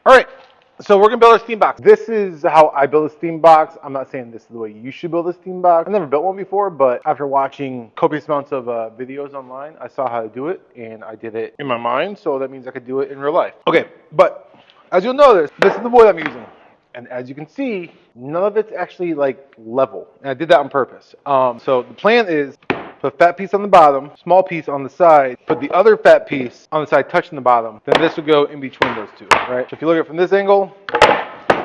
All right, so we're gonna build our steam box. This is how I build a steam box. I'm not saying this is the way you should build a steam box. I've never built one before, but after watching copious amounts of videos online, I saw how to do it, and I did it in my mind, so that means I could do it in real life. Okay, but as you'll notice, this is the wood I'm using. And as you can see, none of it's actually like level. And I did that on purpose. So the plan is put a fat piece on the bottom, small piece on the side, put the other fat piece on the side touching the bottom. Then this will go in between those two, right? So if you look at it from this angle,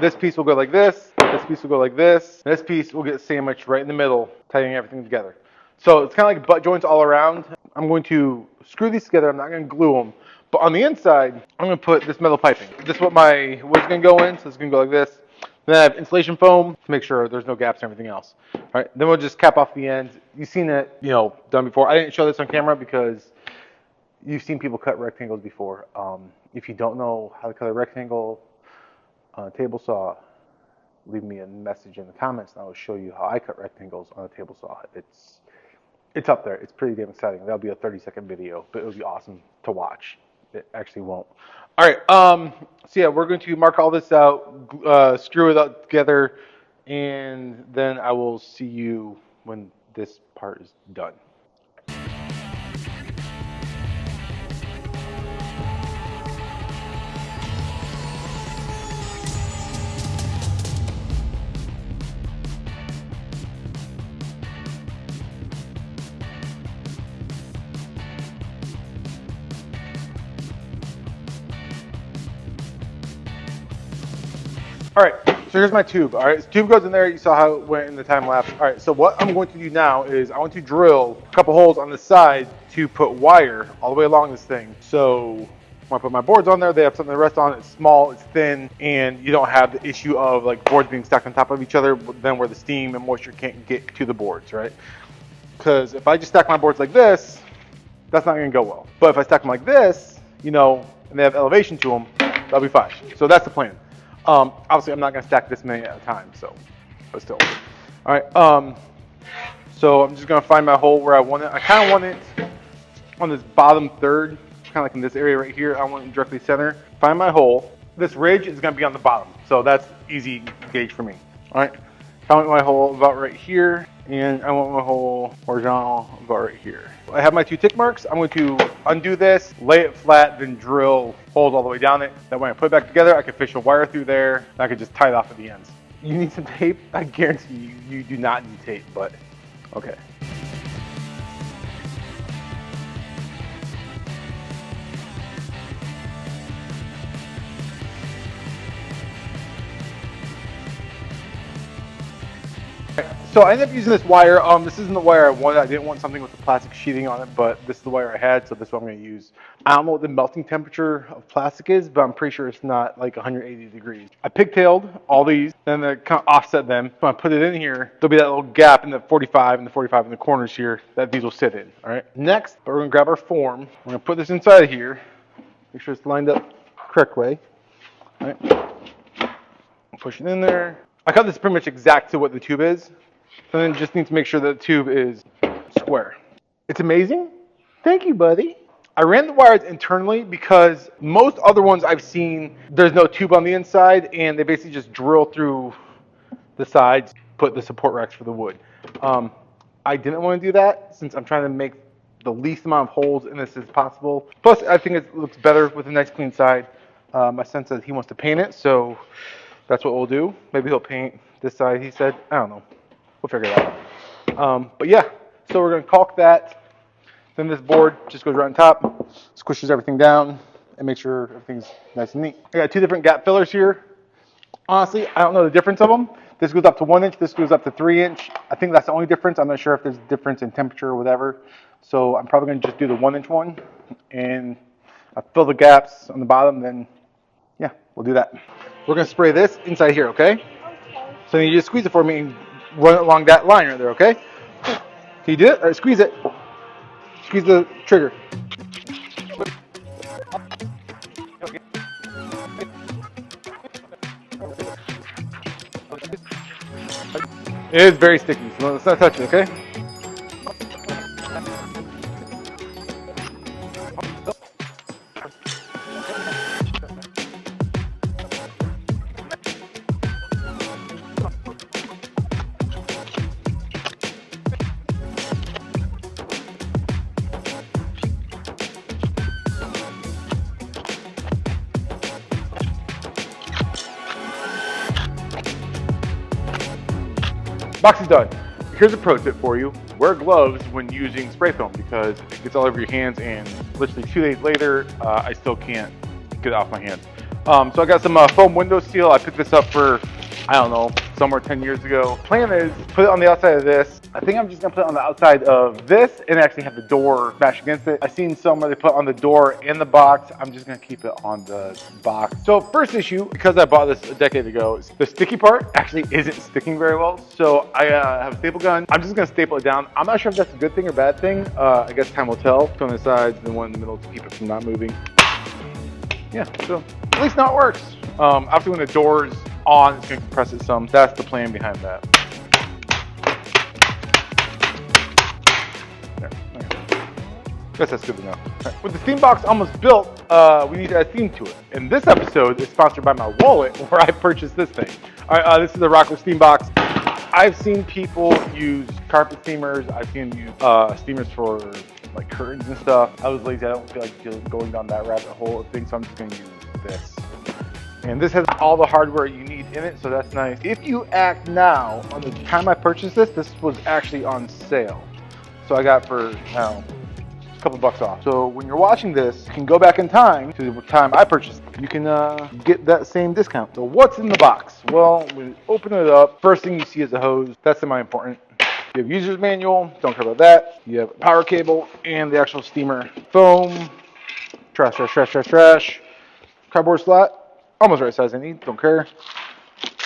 this piece will go like this piece will go like this piece will get sandwiched right in the middle, tightening everything together. So it's kind of like butt joints all around. I'm going to screw these together. I'm not going to glue them. But on the inside, I'm going to put this metal piping. This is what my wood's going to go in. So it's going to go like this. Then I have insulation foam to make sure there's no gaps and everything else. All right. Then we'll just cap off the ends. You've seen it, done before. I didn't show this on camera because you've seen people cut rectangles before. If you don't know how to cut a rectangle on a table saw, leave me a message in the comments and I will show you how I cut rectangles on a table saw. It's up there. It's pretty damn exciting. That'll be a 30-second video, but it'll be awesome to watch. It actually won't. All right. So yeah, we're going to mark all this out, screw it up together, and then I will see you when this part is done. All right, so here's my tube. All right, this tube goes in there. You saw how it went in the time lapse. All right, so what I'm going to do now is I want to drill a couple holes on the side to put wire all the way along this thing. So when I put my boards on there, they have something to rest on. It's small, it's thin, and you don't have the issue of like boards being stacked on top of each other, then where the steam and moisture can't get to the boards, right? Because if I just stack my boards like this, that's not going to go well. But if I stack them like this, and they have elevation to them, that'll be fine. So that's the plan. Obviously, I'm not going to stack this many at a time, but still. All right, so I'm just going to find my hole where I want it. I kind of want it on this bottom third, kind of like in this area right here. I want it directly center. Find my hole. This ridge is going to be on the bottom, so that's easy gauge for me. All right, I want my hole about right here, and I want my hole horizontal about right here. I have my 2 tick marks. I'm going to undo this, lay it flat, then drill holes all the way down it. That way I put it back together, I can fish a wire through there, and I can just tie it off at the ends. You need some tape? I guarantee you do not need tape, but okay. So I ended up using this wire. This isn't the wire I wanted. I didn't want something with the plastic sheathing on it, but this is the wire I had, so this is what I'm going to use. I don't know what the melting temperature of plastic is, but I'm pretty sure it's not like 180 degrees. I pigtailed all these, then I kind of offset them. When I put it in here, there'll be that little gap in the 45 and the 45 in the corners here that these will sit in. All right. Next, we're going to grab our form. We're going to put this inside of here. Make sure it's lined up correct way. All right. Push it in there. I cut this pretty much exact to what the tube is. So then just need to make sure that the tube is square. It's amazing. Thank you, buddy. I ran the wires internally because most other ones I've seen, there's no tube on the inside and they basically just drill through the sides, put the support racks for the wood. I didn't want to do that since I'm trying to make the least amount of holes in this as possible. Plus, I think it looks better with a nice clean side. My son says he wants to paint it, so that's what we'll do. Maybe he'll paint this side, he said. I don't know. We'll figure it out. But yeah, so we're going to caulk that. Then this board just goes right on top, squishes everything down, and makes sure everything's nice and neat. I got 2 different gap fillers here. Honestly, I don't know the difference of them. This goes up to 1 inch, this goes up to 3 inch. I think that's the only difference. I'm not sure if there's a difference in temperature or whatever. So I'm probably going to just do the 1 inch one. And I fill the gaps on the bottom, then yeah, we'll do that. We're going to spray this inside here, okay? So you just squeeze it for me and run it along that line right there, okay? Can you do it? All right, squeeze it. Squeeze the trigger. It is very sticky, so let's not touch it, okay? Box is done. Here's a pro tip for you. Wear gloves when using spray foam because it gets all over your hands, and literally 2 days later, I still can't get it off my hands. So I got some foam window seal. I picked this up for, I don't know, somewhere 10 years ago. Plan is put it on the outside of this. I think I'm just gonna put it on the outside of this and actually have the door smash against it. I've seen some where they put on the door and the box. I'm just gonna keep it on the box. So first issue, because I bought this a decade ago, the sticky part actually isn't sticking very well. So I have a staple gun. I'm just gonna staple it down. I'm not sure if that's a good thing or bad thing. I guess time will tell. Two on the sides and one in the middle to keep it from not moving. Yeah, so at least now it works. After when the door's on, it's gonna compress it some. That's the plan behind that. There. Guess that's good enough. Right. With the theme box almost built, we need to add theme to it. And this episode is sponsored by my wallet, where I purchased this thing. All right, this is the Rockers theme box. I've seen people use carpet steamers. I've seen them use steamers for like curtains and stuff. I was lazy. I don't feel like going down that rabbit hole of things, so I'm just gonna use this. And this has all the hardware you need in it, so that's nice. If you act now, on the time I purchased this, this was actually on sale. So I got for, a couple bucks off. So when you're watching this, you can go back in time to the time I purchased it. You can get that same discount. So what's in the box? Well, when you open it up, first thing you see is a hose. That's semi-important. You have user's manual, don't care about that. You have a power cable and the actual steamer. Foam, trash. Cardboard slot. Almost right size I need, don't care.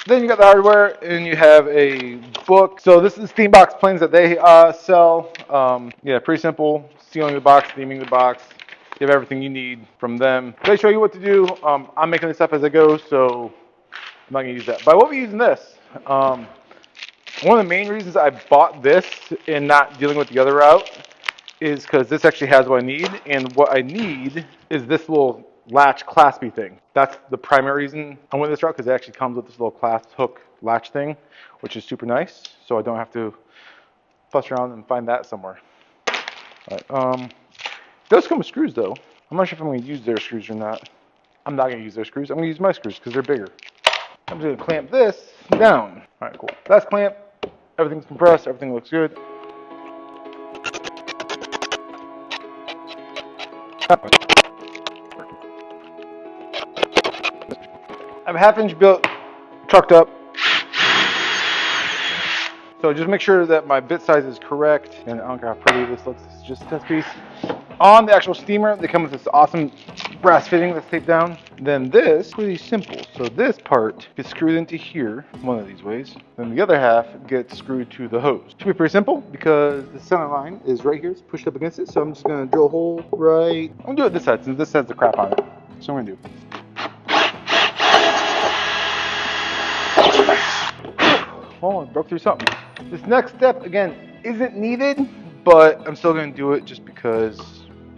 Then you got the hardware and you have a book. So this is theme box plans that they sell. Yeah, pretty simple. Sealing the box, theming the box. You have everything you need from them. They show you what to do. I'm making this up as I go, so I'm not gonna use that. But I will be using this. One of the main reasons I bought this and not dealing with the other route is because this actually has what I need. And what I need is this little latch claspy thing. That's the primary reason I went this route, because it actually comes with this little clasp hook latch thing, which is super nice, so I don't have to fuss around and find that somewhere. All right, it does come with screws though. I'm not sure if I'm going to use their screws or not. I'm not going to use their screws. I'm going to use my screws because they're bigger. I'm just going to clamp this down. All right, cool. That's clamped. Everything's compressed. Everything looks good. I have a 1/2 inch built, trucked up. So just make sure that my bit size is correct. And I don't care how pretty this looks, it's just a test piece. On the actual steamer, they come with this awesome brass fitting that's taped down. Then this is pretty simple. So this part gets screwed into here, one of these ways. Then the other half gets screwed to the hose. Should be pretty simple because the center line is right here. It's pushed up against it. So I'm just gonna drill a hole right. I'm gonna do it this side since this has the crap on it. So I'm gonna do. Oh, I broke through something. This next step, again, isn't needed, but I'm still going to do it just because,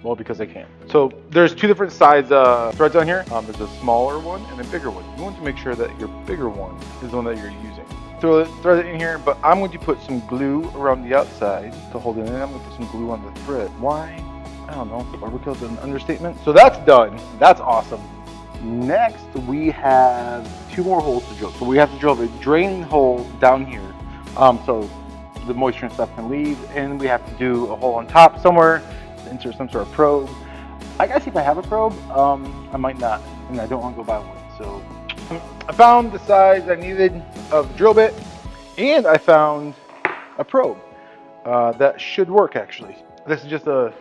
well, because I can. So there's two different size threads on here. There's a smaller one and a bigger one. You want to make sure that your bigger one is the one that you're using. Thread it in here, but I'm going to put some glue around the outside to hold it in. I'm going to put some glue on the thread. Why? I don't know. Barber is an understatement. So that's done. That's awesome. Next, we have 2 more holes to drill. So we have to drill the drain hole down here, so the moisture and stuff can leave, and we have to do a hole on top somewhere to insert some sort of probe. I gotta see if I have a probe. I might not, and I don't want to go buy one. So I found the size I needed of the drill bit, and I found a probe that should work actually. This is just a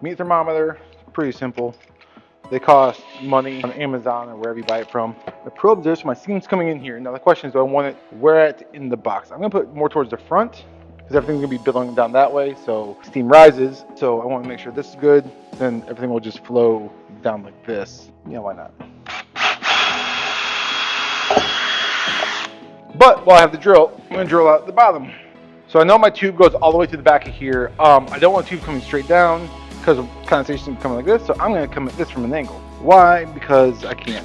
meat thermometer, pretty simple. They cost money on Amazon or wherever you buy it from. The probe's there, so my steam's coming in here. Now the question is, do I want it where at in the box? I'm gonna put it more towards the front because everything's gonna be billowing down that way, so steam rises. So I want to make sure this is good. Then everything will just flow down like this. Yeah, why not? But while I have the drill, I'm gonna drill out the bottom. So I know my tube goes all the way to the back of here. I don't want a tube coming straight down because of condensation coming like this, so I'm going to come at this from an angle. Why? Because I can.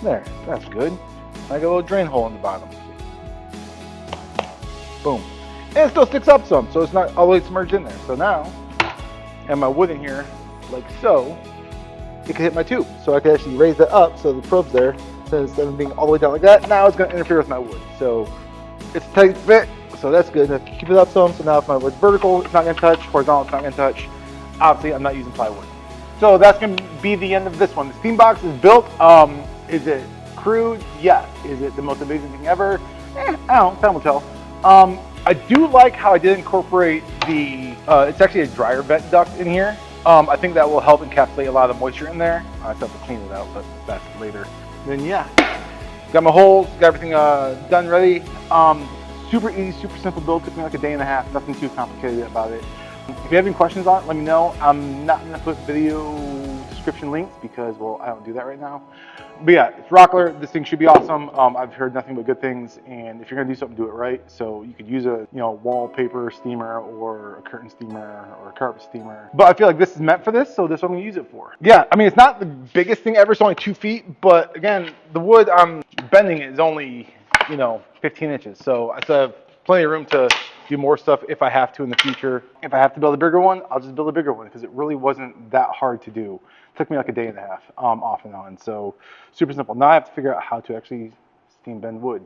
There, that's good. I got a little drain hole in the bottom. Boom. And it still sticks up some, so it's not all the way submerged in there. So now, I have my wood in here, like so. it can hit my tube. So I can actually raise that up so the probe's there. So instead of being all the way down like that, now it's going to interfere with my wood. So it's a tight fit, so that's good. I keep it up some, so now if my wood's vertical, it's not going to touch. Horizontal, it's not going to touch. Obviously, I'm not using plywood. So that's going to be the end of this one. The steam box is built. Is it crude? Yes. Is it the most amazing thing ever? I don't know. Time will tell. I do like how I did incorporate the, it's actually a dryer vent duct in here. I think that will help encapsulate a lot of the moisture in there. I still have to clean it out, but that's later. Then yeah, got my holes, got everything done ready. Super easy, super simple build. Took me like a day and a half. Nothing too complicated about it. If you have any questions on it, let me know. I'm not going to put video description links because, well, I don't do that right now. But yeah, it's Rockler. This thing should be awesome. I've heard nothing but good things, and if you're going to do something, do it right. So you could use a wallpaper steamer or a curtain steamer or a carpet steamer. But I feel like this is meant for this, so this is what I'm going to use it for. Yeah, I mean, it's not the biggest thing ever. It's only 2 feet, but again, the wood I'm bending is only 15 inches. So it's plenty of room to do more stuff if I have to in the future. If I have to build a bigger one, I'll just build a bigger one because it really wasn't that hard to do. It took me like a day and a half off and on. So super simple. Now I have to figure out how to actually steam bend wood.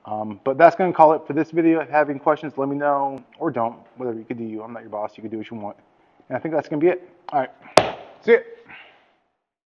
But that's going to call it for this video. If you have any questions, let me know, or don't. Whatever you could do. I'm not your boss. You can do what you want. And I think that's going to be it. All right. See ya.